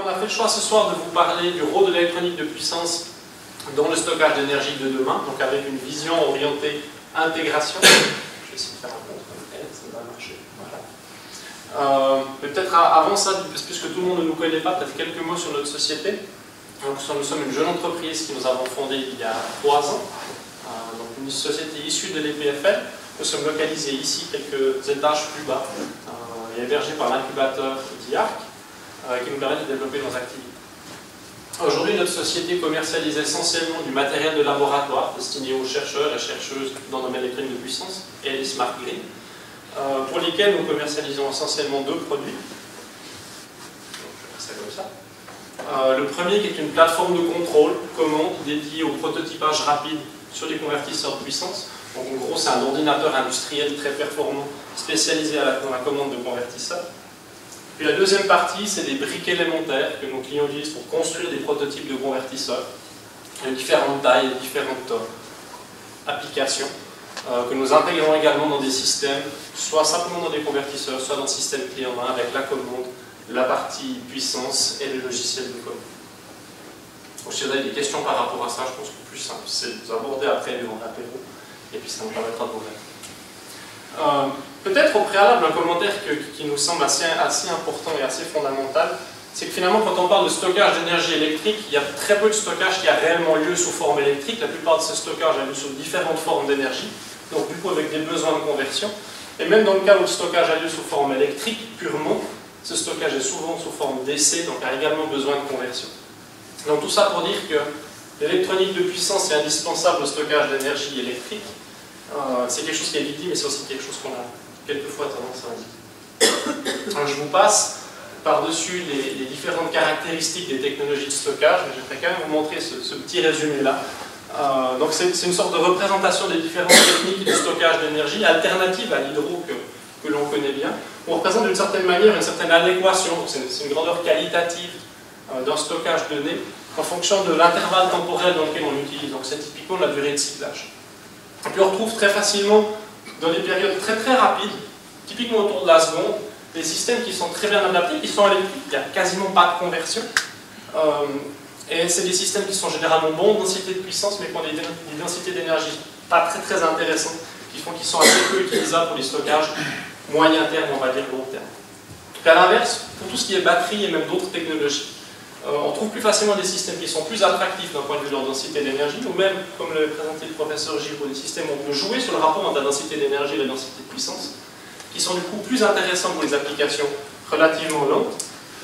on a fait le choix ce soir de vous parler du rôle de l'électronique de puissance dans le stockage d'énergie de demain, donc avec une vision orientée intégration. Je vais essayer de faire un contrôle, ça va marcher. Voilà. Mais peut-être avant ça, puisque tout le monde ne nous connaît pas, peut-être quelques mots sur notre société. Donc, nous sommes une jeune entreprise qui nous avons fondée il y a 3 ans, donc une société issue de l'EPFL. Nous sommes localisés ici, quelques étages plus bas, et hébergés par l'incubateur d'IARC, qui nous permet de développer nos activités. Aujourd'hui, notre société commercialise essentiellement du matériel de laboratoire destiné aux chercheurs et chercheuses dans le domaine électronique de puissance et les smart grid, pour lesquels nous commercialisons essentiellement 2 produits. Donc, je vais faire ça comme ça. Le premier qui est une plateforme de contrôle commande dédiée au prototypage rapide sur des convertisseurs de puissance. Donc en gros, c'est un ordinateur industriel très performant spécialisé dans la commande de convertisseurs. Puis la deuxième partie, c'est des briques élémentaires que nos clients utilisent pour construire des prototypes de convertisseurs de différentes tailles et différentes applications que nous intégrons également dans des systèmes, soit simplement dans des convertisseurs, soit dans le système clé en main avec la commande, la partie puissance et le logiciel de commande. Donc, si vous avez des questions par rapport à ça, je pense que le plus simple, c'est de vous aborder après durant l'apéro, et puis ça nous permettra de vous répondre. Peut-être au préalable, un commentaire qui nous semble assez important et assez fondamental, c'est que finalement, quand on parle de stockage d'énergie électrique, il y a très peu de stockage qui a réellement lieu sous forme électrique. La plupart de ce stockage a lieu sous différentes formes d'énergie, donc du coup avec des besoins de conversion. Et même dans le cas où le stockage a lieu sous forme électrique purement, ce stockage est souvent sous forme d'essai, donc a également besoin de conversion. Donc tout ça pour dire que l'électronique de puissance est indispensable au stockage d'énergie électrique. C'est quelque chose qui est vite dit, mais c'est aussi quelque chose qu'on a quelquefois tendance à indiquer. Alors je vous passe par-dessus les différentes caractéristiques des technologies de stockage, mais j'aimerais quand même vous montrer ce petit résumé-là. Donc c'est une sorte de représentation des différentes techniques de stockage d'énergie alternatives à l'hydro que l'on connaît bien. On représente d'une certaine manière une certaine adéquation, c'est une grandeur qualitative d'un stockage donné en fonction de l'intervalle temporel dans lequel on l'utilise. Donc c'est typiquement la durée de cyclage. Et puis on retrouve très facilement dans des périodes très très rapides, typiquement autour de la seconde, des systèmes qui sont très bien adaptés, qui sont électriques, il n'y a quasiment pas de conversion. Et c'est des systèmes qui sont généralement bons en densité de puissance, mais qui ont des densités d'énergie pas très très intéressantes, qui font qu'ils sont assez peu utilisables pour les stockages moyen terme, on va dire long terme. Et à l'inverse, pour tout ce qui est batterie et même d'autres technologies, on trouve plus facilement des systèmes qui sont plus attractifs d'un point de vue de leur densité d'énergie, ou même, comme l'avait présenté le professeur Giraud, des systèmes où on peut jouer sur le rapport entre la densité d'énergie et la densité de puissance, qui sont du coup plus intéressants pour les applications relativement longues,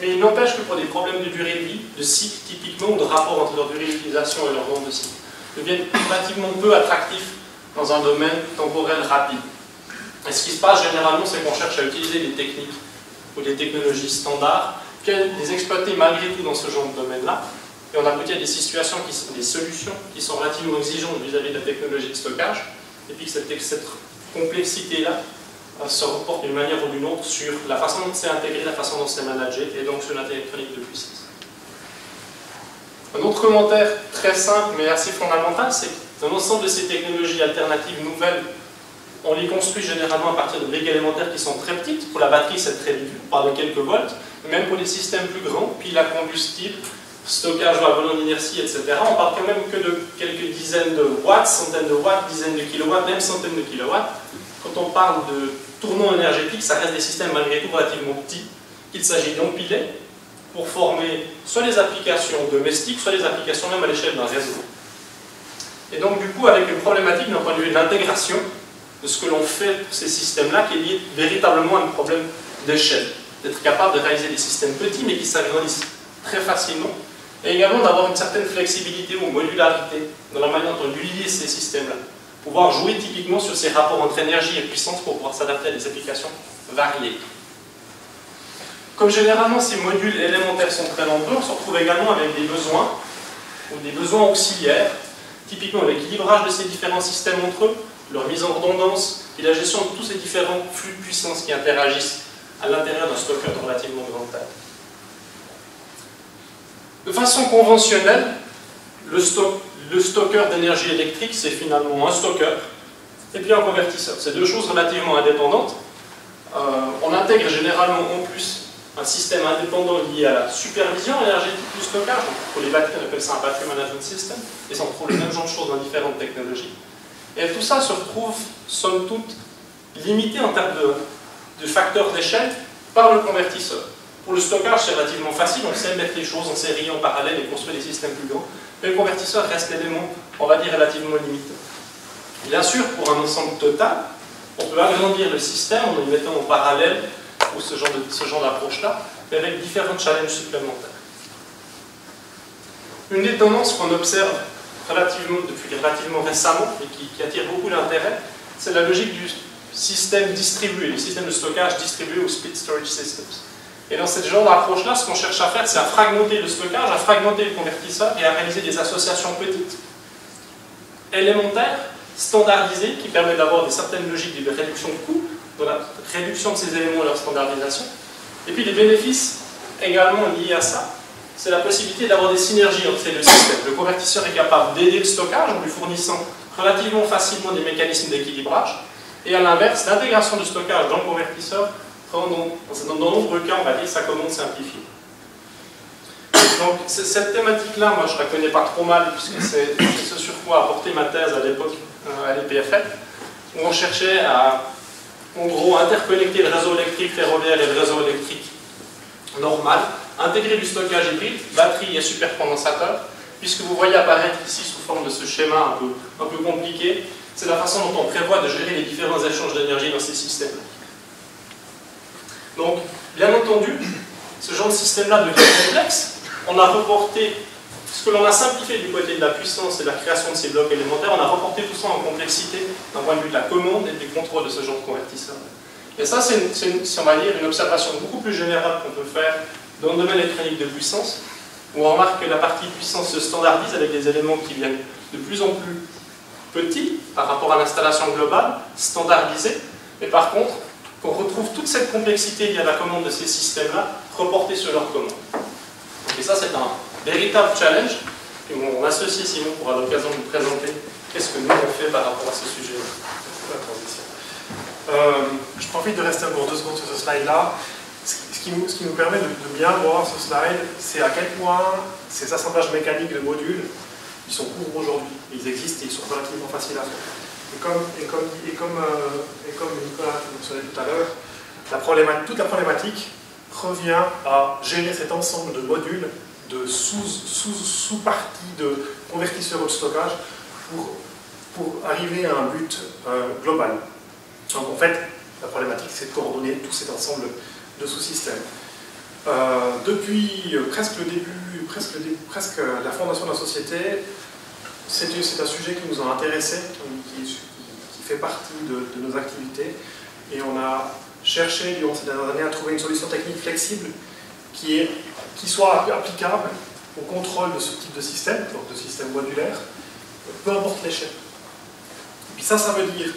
mais il n'empêche que pour des problèmes de durée de vie, de cycle typiquement, ou de rapport entre leur durée d'utilisation et leur nombre de cycles, deviennent relativement peu attractifs dans un domaine temporel rapide. Et ce qui se passe généralement, c'est qu'on cherche à utiliser des techniques ou des technologies standards, puis à les exploiter malgré tout dans ce genre de domaine-là. Et on aboutit à des situations, des solutions qui sont relativement exigeantes vis-à-vis de la technologie de stockage, et puis que cette complexité-là se reporte d'une manière ou d'une autre sur la façon dont c'est intégré, la façon dont c'est managé, et donc sur notre électronique de puissance. Un autre commentaire très simple mais assez fondamental, c'est que dans l'ensemble de ces technologies alternatives nouvelles, on les construit généralement à partir de briques élémentaires qui sont très petites. Pour la batterie, c'est très réduit, on parle de quelques volts. Même pour les systèmes plus grands, piles à combustible, stockage à volant d'inertie, etc., on parle quand même que de quelques dizaines de watts, centaines de watts, dizaines de kilowatts, même centaines de kilowatts. Quand on parle de tournant énergétique, ça reste des systèmes malgré tout relativement petits, qu'il s'agit d'empiler pour former soit les applications domestiques, soit les applications même à l'échelle d'un réseau. Et donc du coup, avec une problématique d'un point de vue de l'intégration de ce que l'on fait pour ces systèmes-là, qui est lié véritablement à un problème d'échelle. D'être capable de réaliser des systèmes petits, mais qui s'agrandissent très facilement, et également d'avoir une certaine flexibilité ou modularité dans la manière dont on utilise ces systèmes-là. Pouvoir jouer typiquement sur ces rapports entre énergie et puissance pour pouvoir s'adapter à des applications variées. Comme généralement ces modules élémentaires sont très nombreux, on se retrouve également avec des besoins, ou des besoins auxiliaires, typiquement l'équilibrage de ces différents systèmes entre eux, leur mise en redondance, et la gestion de tous ces différents flux de puissance qui interagissent à l'intérieur d'un stockeur de relativement grande taille. De façon conventionnelle, le stockeur d'énergie électrique, c'est finalement un stockeur et puis un convertisseur. C'est deux choses relativement indépendantes. On intègre généralement en plus un système indépendant lié à la supervision énergétique du stockage. Donc, pour les batteries, on appelle ça un battery management system, et ça on trouve le même genre de choses dans différentes technologies. Et tout ça se retrouve, somme toute, limité en termes de facteurs d'échelle par le convertisseur. Pour le stockage, c'est relativement facile, on sait mettre les choses en série, en parallèle et construire des systèmes plus grands, mais le convertisseur reste l'élément, on va dire, relativement limité. Bien sûr, pour un ensemble total, on peut agrandir le système en le mettant en parallèle ou ce genre d'approche-là, mais avec différents challenges supplémentaires. Une des tendances qu'on observe depuis relativement récemment et qui attire beaucoup d'intérêt, c'est la logique du système distribué, du système de stockage distribué ou split storage systems. Et dans ce genre d'approche-là, ce qu'on cherche à faire, c'est à fragmenter le stockage, à fragmenter le convertisseur et à réaliser des associations petites, élémentaires, standardisées, qui permettent d'avoir certaines logiques de réduction de coûts, de la réduction de ces éléments et leur standardisation. Et puis les bénéfices également liés à ça, c'est la possibilité d'avoir des synergies entre ces deux systèmes. Le convertisseur est capable d'aider le stockage en lui fournissant relativement facilement des mécanismes d'équilibrage, et à l'inverse, l'intégration du stockage dans le convertisseur, dans de nombreux cas, on va dire, ça commence à simplifier. Donc cette thématique-là, moi je ne la connais pas trop mal, puisque c'est ce sur quoi a porté ma thèse à l'époque à l'EPFL, où on cherchait à, en gros, interconnecter le réseau électrique ferroviaire et le réseau électrique normal, intégrer du stockage hybride, batterie et supercondensateur, puisque vous voyez apparaître ici sous forme de ce schéma un peu compliqué, c'est la façon dont on prévoit de gérer les différents échanges d'énergie dans ces systèmes. Donc, bien entendu, ce genre de système-là devient complexe. On a reporté, ce que l'on a simplifié du côté de la puissance et de la création de ces blocs élémentaires, on a reporté tout ça en complexité d'un point de vue de la commande et du contrôle de ce genre de convertisseur. Et ça, c'est on va dire, une observation beaucoup plus générale qu'on peut faire dans le domaine électronique de puissance, où on remarque que la partie puissance se standardise avec des éléments qui viennent de plus en plus petits par rapport à l'installation globale, standardisée, mais par contre, qu'on retrouve toute cette complexité liée à la commande de ces systèmes-là reportée sur leur commande. Et ça, c'est un véritable challenge. Et mon associé Simon aura l'occasion de nous présenter qu'est-ce que nous on fait par rapport à ce sujet-là. Je profite de rester encore 2 secondes sur ce slide-là. Ce qui nous permet de bien voir ce slide, c'est à quel point ces assemblages mécaniques de modules, ils sont courants aujourd'hui. Ils existent et ils sont relativement faciles à faire. Et comme Nicolas mentionnait tout à l'heure, toute la problématique revient à gérer cet ensemble de modules, de sous-parties de convertisseurs ou de stockage pour arriver à un but global. Donc en fait, la problématique, c'est de coordonner tout cet ensemble de sous-systèmes. Depuis presque la fondation de la société, c'est un sujet qui nous a intéressés, qui fait partie de nos activités, et on a cherché durant ces dernières années à trouver une solution technique flexible qui soit applicable au contrôle de ce type de système, donc de système modulaire, peu importe l'échelle. Et puis ça veut dire,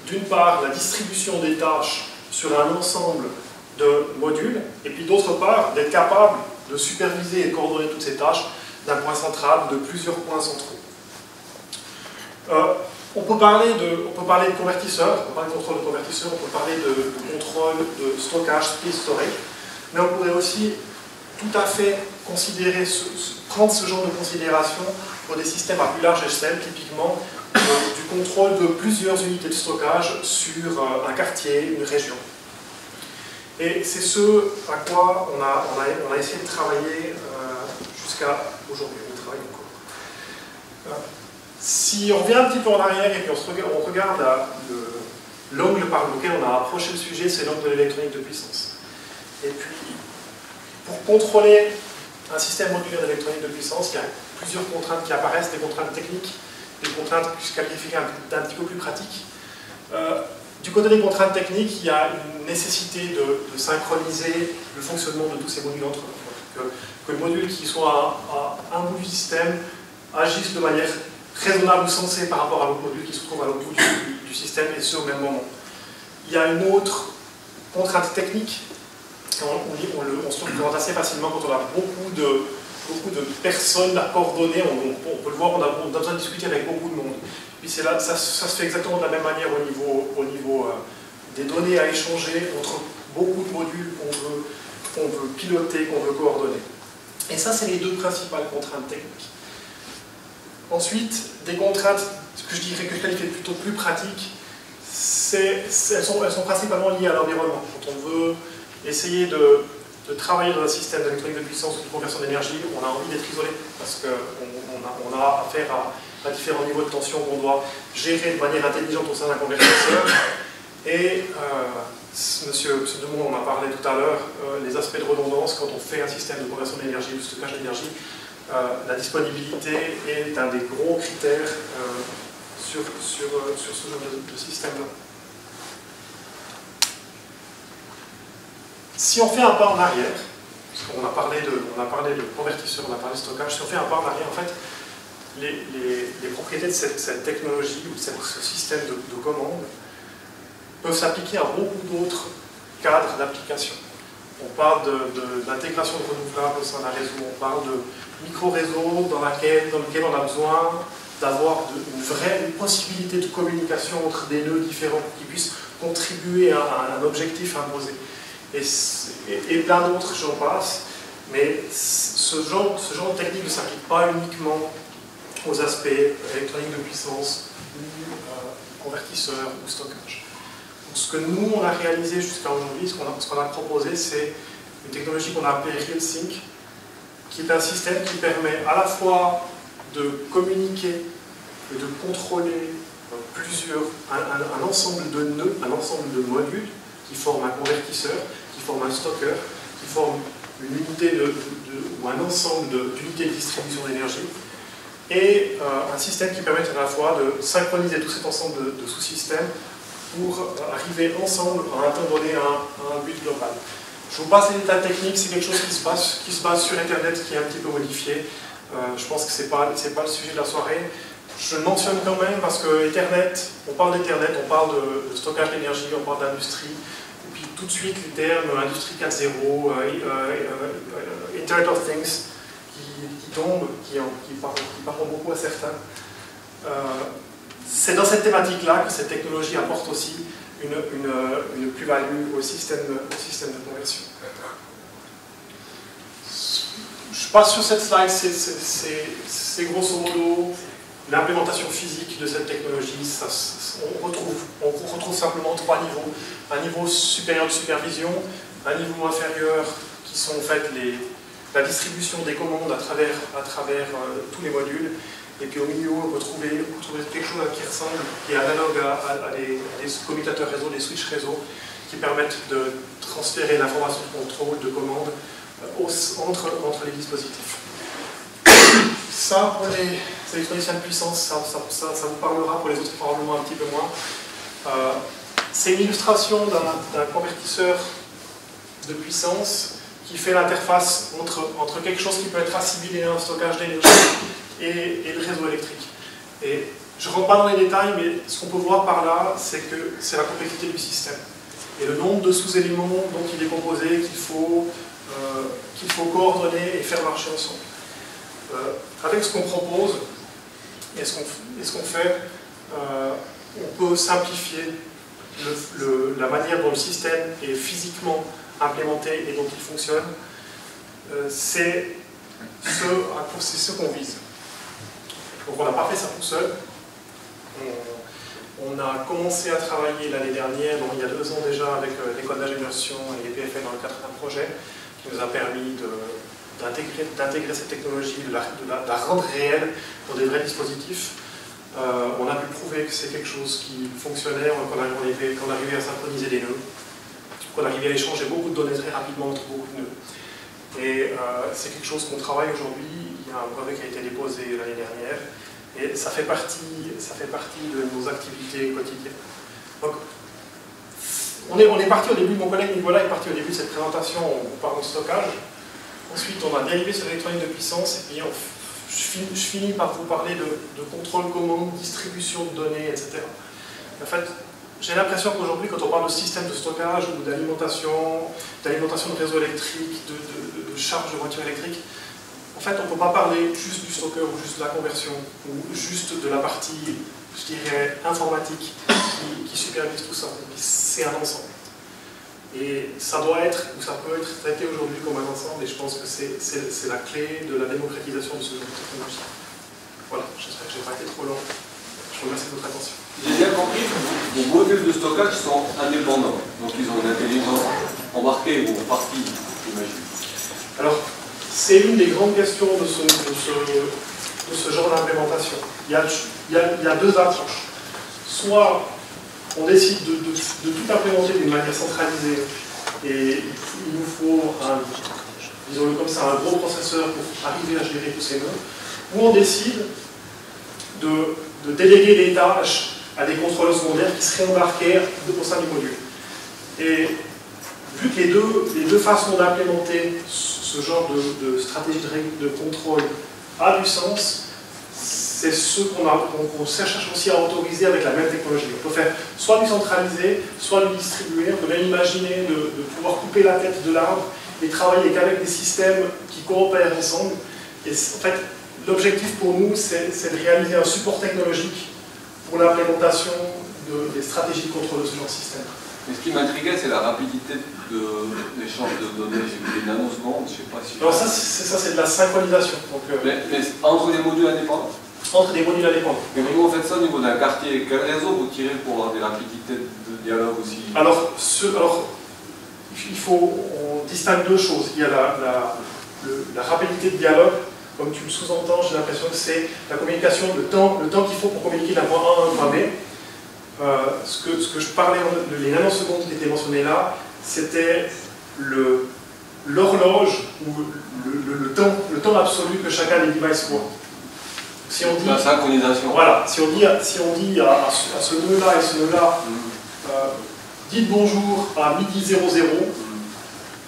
d'une part, la distribution des tâches sur un ensemble de modules, et puis d'autre part, d'être capable de superviser et de coordonner toutes ces tâches d'un point central ou de plusieurs points centraux. On peut parler de convertisseurs, on peut parler de contrôle de convertisseurs, on peut parler de contrôle de stockage, split storage, mais on pourrait aussi tout à fait prendre ce genre de considération pour des systèmes à plus large échelle, typiquement du contrôle de plusieurs unités de stockage sur un quartier, une région. Et c'est ce à quoi on a essayé de travailler jusqu'à aujourd'hui. On travaille encore. Si on revient un petit peu en arrière et puis on regarde l'angle par lequel on a approché le sujet, c'est l'angle de l'électronique de puissance. Et puis, pour contrôler un système modulaire d'électronique de puissance, il y a plusieurs contraintes qui apparaissent, des contraintes techniques, des contraintes qualifiées d'un petit peu plus pratiques. Du côté des contraintes techniques, il y a une nécessité de synchroniser le fonctionnement de tous ces modules entre eux. Que le module qui soit à un bout du système agisse de manière raisonnable ou sensée par rapport à l'autre module qui se trouve à l'autre bout du système, et ce au même moment. Il y a une autre contrainte technique, on se représente assez facilement quand on a beaucoup de personnes à coordonner, on peut le voir, on a besoin de discuter avec beaucoup de monde. Puis là, ça se fait exactement de la même manière au niveau des données à échanger entre beaucoup de modules qu'on veut piloter, qu'on veut coordonner. Et ça, c'est les deux principales contraintes techniques. Ensuite, des contraintes que je dirais que je qualifie plutôt plus pratiques, elles sont principalement liées à l'environnement. Quand on veut essayer de travailler dans un système d'électronique de puissance ou de conversion d'énergie, on a envie d'être isolé parce qu'on a affaire à différents niveaux de tension qu'on doit gérer de manière intelligente au sein d'un convertisseur. Et Monsieur Demont en a parlé tout à l'heure, les aspects de redondance quand on fait un système de conversion d'énergie ou de stockage d'énergie, la disponibilité est un des gros critères sur ce genre de système-là. Si on fait un pas en arrière, parce qu'on a parlé de convertisseur, on a parlé de stockage, si on fait un pas en arrière, en fait, les propriétés de cette technologie ou de ce système de commande peuvent s'appliquer à beaucoup d'autres cadres d'application. On parle d'intégration de renouvelables au sein d'un réseau, on parle de micro-réseaux dans lequel on a besoin d'avoir une possibilité de communication entre des nœuds différents qui puissent contribuer à un objectif imposé. Et plein d'autres, j'en passe, mais ce genre de technique ne s'applique pas uniquement aux aspects électroniques de puissance ou convertisseurs ou stockage. Donc, ce que nous, on a réalisé jusqu'à aujourd'hui, ce qu'on a proposé, c'est une technologie qu'on a appelée RealSync, qui est un système qui permet à la fois de communiquer et de contrôler un ensemble de nœuds, un ensemble de modules qui forment un convertisseur, qui forment un stockeur, qui forment une unité ou un ensemble d'unités de distribution d'énergie, et un système qui permet à la fois de synchroniser tout cet ensemble de sous-systèmes pour arriver ensemble à un temps donné à un but global. Je vous passe les détails techniques, c'est quelque chose qui se base sur Internet, qui est un petit peu modifié. Je pense que ce n'est pas le sujet de la soirée. Je le mentionne quand même parce que Ethernet, on parle d'Ethernet, on parle de stockage d'énergie, on parle d'industrie, et puis tout de suite les termes Industrie 4.0, Internet of Things, qui tombent, qui parlent beaucoup à certains. C'est dans cette thématique-là que cette technologie apporte aussi une plus-value au système de conversion. Je passe sur cette slide, c'est grosso modo l'implémentation physique de cette technologie. On retrouve simplement trois niveaux. Un niveau supérieur de supervision, un niveau inférieur qui sont en fait la distribution des commandes à travers tous les modules. Et puis au milieu, on peut trouver quelque chose qui ressemble, qui est analogue à des commutateurs réseau, des switches réseau, qui permettent de transférer l'information de contrôle, de commande entre les dispositifs. Ça, pour les électroniciens de puissance, ça vous parlera, pour les autres probablement un petit peu moins. C'est une illustration d'un convertisseur de puissance qui fait l'interface entre quelque chose qui peut être assimilé à un stockage d'énergie et le réseau électrique. Et je ne rentre pas dans les détails, mais ce qu'on peut voir par là, c'est que c'est la complexité du système. Et le nombre de sous-éléments dont il est composé qu'il faut coordonner et faire marcher ensemble. Avec ce qu'on propose et ce qu'on fait, on peut simplifier la manière dont le système est physiquement implémenté et dont il fonctionne. C'est ce qu'on vise. Donc on n'a pas fait ça tout seul. On a commencé à travailler l'année dernière, donc il y a 2 ans déjà, avec l'école d'ingénieur et les PFL dans le cadre d'un projet qui nous a permis d'intégrer cette technologie, de la rendre réelle pour des vrais dispositifs. On a pu prouver que c'est quelque chose qui fonctionnait, qu'on arrivait à synchroniser des nœuds, qu'on arrivait à échanger beaucoup de données très rapidement entre beaucoup de nœuds. Et c'est quelque chose qu'on travaille aujourd'hui. Il y a un brevet qui a été déposé l'année dernière. Et ça fait partie de nos activités quotidiennes. Donc, on est parti au début, mon collègue Nicolas est parti au début de cette présentation en parlant de stockage. Ensuite, on a dérivé sur l'électronique de puissance, et puis je finis par vous parler de contrôle commande, distribution de données, etc. En fait, j'ai l'impression qu'aujourd'hui, quand on parle de système de stockage ou d'alimentation de réseau électrique, de charge de voitures électriques, en fait, on ne peut pas parler juste du stockeur ou juste de la conversion ou juste de la partie, je dirais, informatique qui supervise tout ça. C'est un ensemble. Et ça doit être, ou ça peut être traité aujourd'hui comme un ensemble, et je pense que c'est la clé de la démocratisation de ce genre de technologie. Voilà, j'espère que je n'ai pas été trop long. Je vous remercie de votre attention. J'ai bien compris que vos modules de stockage sont indépendants, donc ils ont une intelligence embarquée ou en partie, j'imagine. Alors, c'est une des grandes questions de ce genre d'implémentation. Il y a deux approches. Soit on décide de tout implémenter d'une manière centralisée et il nous faut, disons-le comme ça, un gros processeur pour arriver à gérer tous ces nœuds, ou on décide de déléguer des tâches à des contrôleurs secondaires qui seraient embarqués au sein du module. Et vu que les deux façons d'implémenter ce genre de stratégie de contrôle a du sens, c'est ce qu'on cherche aussi à autoriser avec la même technologie. On peut faire soit du centralisé, soit du distribué. On peut même imaginer de pouvoir couper la tête de l'arbre et travailler qu'avec des systèmes qui coopèrent ensemble. Et en fait, l'objectif pour nous, c'est de réaliser un support technologique pour l'implémentation des stratégies de contrôle de ce genre de système. Mais ce qui m'intriguait, c'est la rapidité de l'échange de données. J'ai vu des nanosecondes, je ne sais pas si... Alors ça, c'est de la synchronisation. Donc, mais entre des modules indépendants? Entre des modules indépendants. Mais comment vous faites ça au niveau d'un quartier? Quel réseau vous tirez pour avoir des rapidités de dialogue aussi? Alors, on distingue deux choses. Il y a la rapidité de dialogue. Comme tu le sous-entends, j'ai l'impression que c'est la communication, le temps qu'il faut pour communiquer d'un point A à un point B. Ce que je parlais, les nanosecondes qui étaient mentionnées là, c'était l'horloge ou le temps absolu que chacun des devices voit. Si on dit, la synchronisation. Voilà, si on dit à ce nœud-là et ce nœud-là, dites bonjour à midi 00,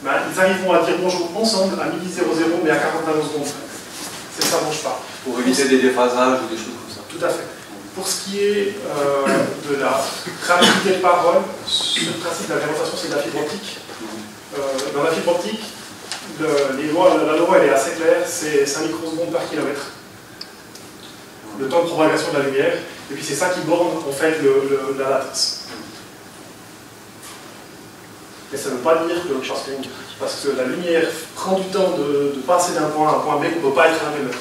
ben, ils arriveront à dire bonjour ensemble à midi 00, mais à 40 nanosecondes. C'est ça dont je parle. Pour éviter des déphasages ou des choses comme ça. Tout à fait. Pour ce qui est de la rapidité de parole, le principe de l'implémentation, c'est de la fibre optique. Dans la fibre optique, la loi elle est assez claire, c'est 5 microsecondes par kilomètre. Le temps de propagation de la lumière, et puis c'est ça qui borne en fait la latence. Mais ça ne veut pas dire que parce que la lumière prend du temps de passer d'un point à un point B qu'on ne peut pas être à la même heure.